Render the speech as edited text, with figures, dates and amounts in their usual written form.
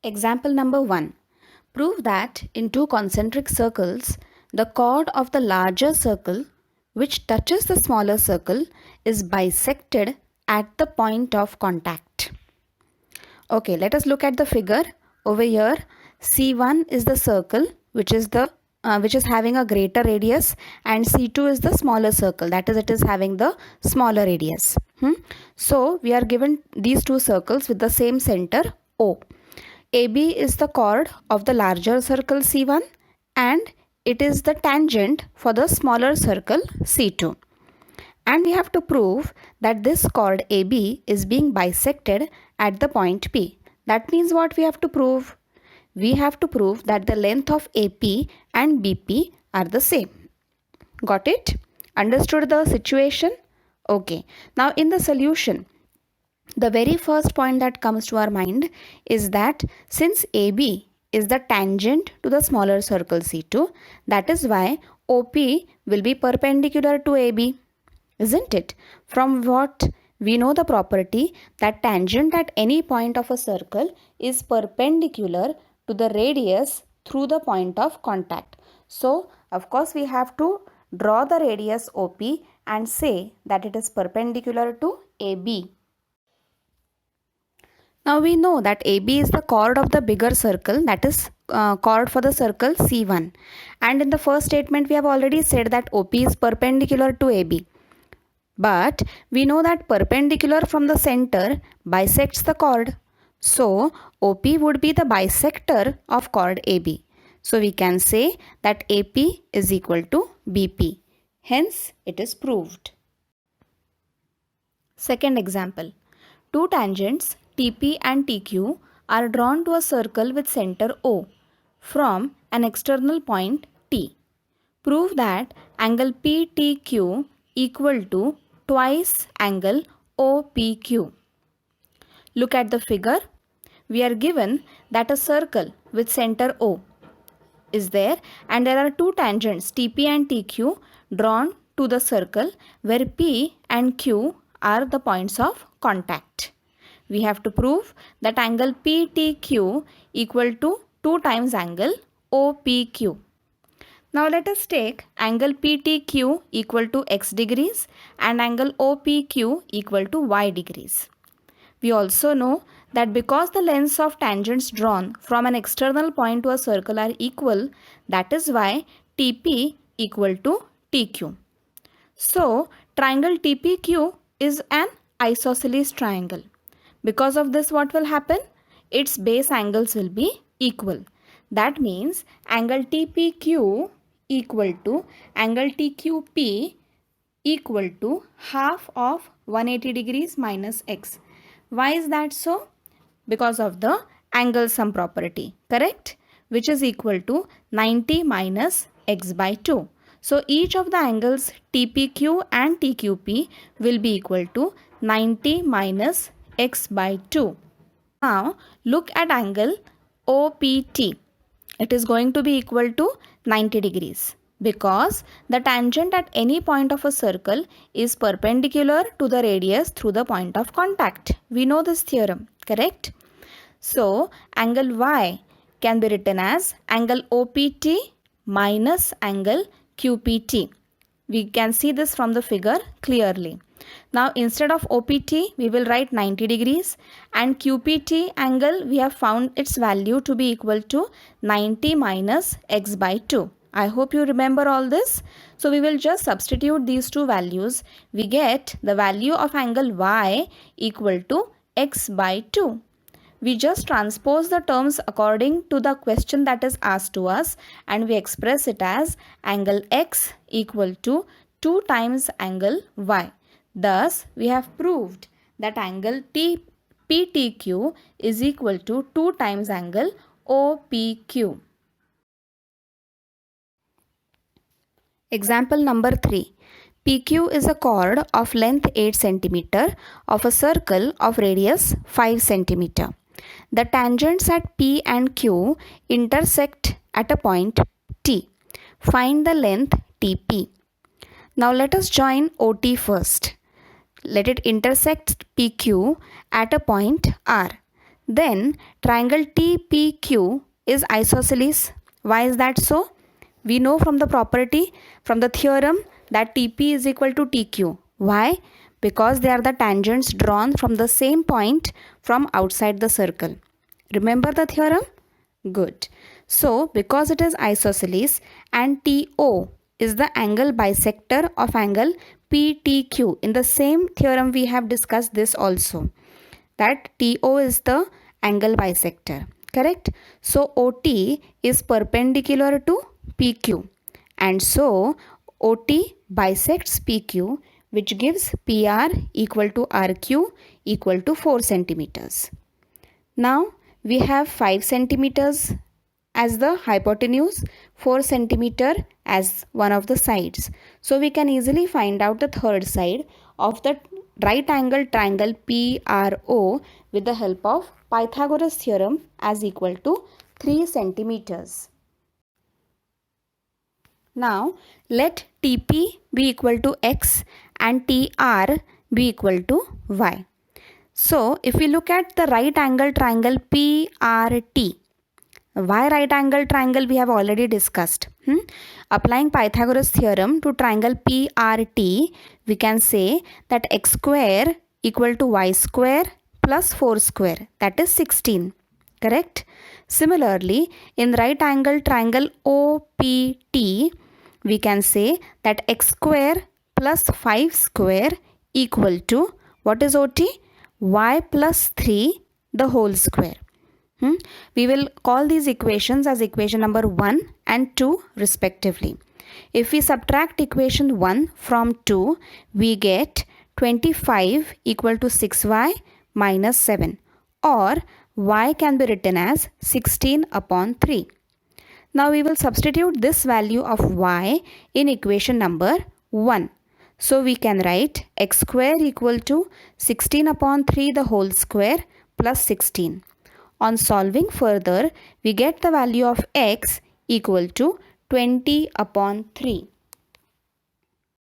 Example number 1. Prove that in two concentric circles, the chord of the larger circle which touches the smaller circle is bisected at the point of contact. Okay, let us look at the figure. Over here, C1 is the circle which is having a greater radius, and C2 is the smaller circle, that is, it is having the smaller radius. So we are given these two circles with the same center O. AB is the chord of the larger circle C1 and it is the tangent for the smaller circle C2. And we have to prove that this chord AB is being bisected at the point P. That means what we have to prove? We have to prove that the length of AP and BP are the same. Got it? Understood the situation? Okay. Now in the solution, the very first point that comes to our mind is that since AB is the tangent to the smaller circle C2, that is why OP will be perpendicular to AB. Isn't it? From what we know the property that tangent at any point of a circle is perpendicular to the radius through the point of contact. So, of course, we have to draw the radius OP and say that it is perpendicular to AB. Now we know that AB is the chord of the bigger circle, that is chord for the circle C1. And in the first statement we have already said that OP is perpendicular to AB. But we know that perpendicular from the center bisects the chord. So OP would be the bisector of chord AB. So we can say that AP is equal to BP. Hence it is proved. Second example. Two tangents TP and TQ are drawn to a circle with center O from an external point T. Prove that angle PTQ equal to twice angle OPQ. Look at the figure. We are given that a circle with center O is there and there are two tangents TP and TQ drawn to the circle where P and Q are the points of contact. We have to prove that angle PTQ equal to 2 times angle OPQ. Now let us take angle PTQ equal to x degrees and angle OPQ equal to y degrees. We also know that because the lengths of tangents drawn from an external point to a circle are equal, that is why TP equal to TQ. So triangle TPQ is an isosceles triangle. Because of this, what will happen? Its base angles will be equal. That means angle TPQ equal to angle TQP equal to half of 180 degrees minus x. Why is that so? Because of the angle sum property, correct? Which is equal to 90 minus x by 2. So each of the angles TPQ and TQP will be equal to 90 minus x by 2. Now look at angle OPT. It is going to be equal to 90 degrees because the tangent at any point of a circle is perpendicular to the radius through the point of contact. We know this theorem, correct? So angle Y can be written as angle OPT minus angle QPT. We can see this from the figure clearly. Now instead of OPT we will write 90 degrees and QPT angle we have found its value to be equal to 90 minus x by 2. I hope you remember all this. So we will just substitute these two values. We get the value of angle Y equal to x by 2. We just transpose the terms according to the question that is asked to us and we express it as angle x equal to 2 times angle Y. Thus, we have proved that angle PTQ is equal to 2 times angle OPQ. Example number 3. PQ is a chord of length 8 cm of a circle of radius 5 cm. The tangents at P and Q intersect at a point T. Find the length TP. Now let us join OT first. Let it intersect PQ at a point R. Then triangle TPQ is isosceles. Why is that so? We know from the property, from the theorem, that TP is equal to TQ. Why? Because they are the tangents drawn from the same point from outside the circle. Remember the theorem? Good. So, because it is isosceles and TO is the angle bisector of angle PTQ. In the same theorem we have discussed this also, that TO is the angle bisector. Correct? So, OT is perpendicular to PQ, and so OT bisects PQ, which gives PR equal to RQ equal to 4 centimeters. Now we have 5 centimeters as the hypotenuse, 4 centimeter as one of the sides. So we can easily find out the third side of the right angle triangle PRO with the help of Pythagoras theorem as equal to 3 centimeters. Now let TP be equal to X and TR be equal to Y. So if we look at the right angle triangle PRT, why right angle triangle we have already discussed. Applying Pythagoras theorem to triangle PRT, we can say that x square equal to y square plus 4 square, that is 16. Correct? Similarly, in right angle triangle OPT, we can say that x square plus 5 square equal to, what is OT? Y plus 3 the whole square. We will call these equations as equation number 1 and 2 respectively. If we subtract equation 1 from 2, we get 25 equal to 6y minus 7, or y can be written as 16 upon 3. Now we will substitute this value of y in equation number 1. So we can write x square equal to 16 upon 3 the whole square plus 16. On solving further, we get the value of x equal to 20 upon 3.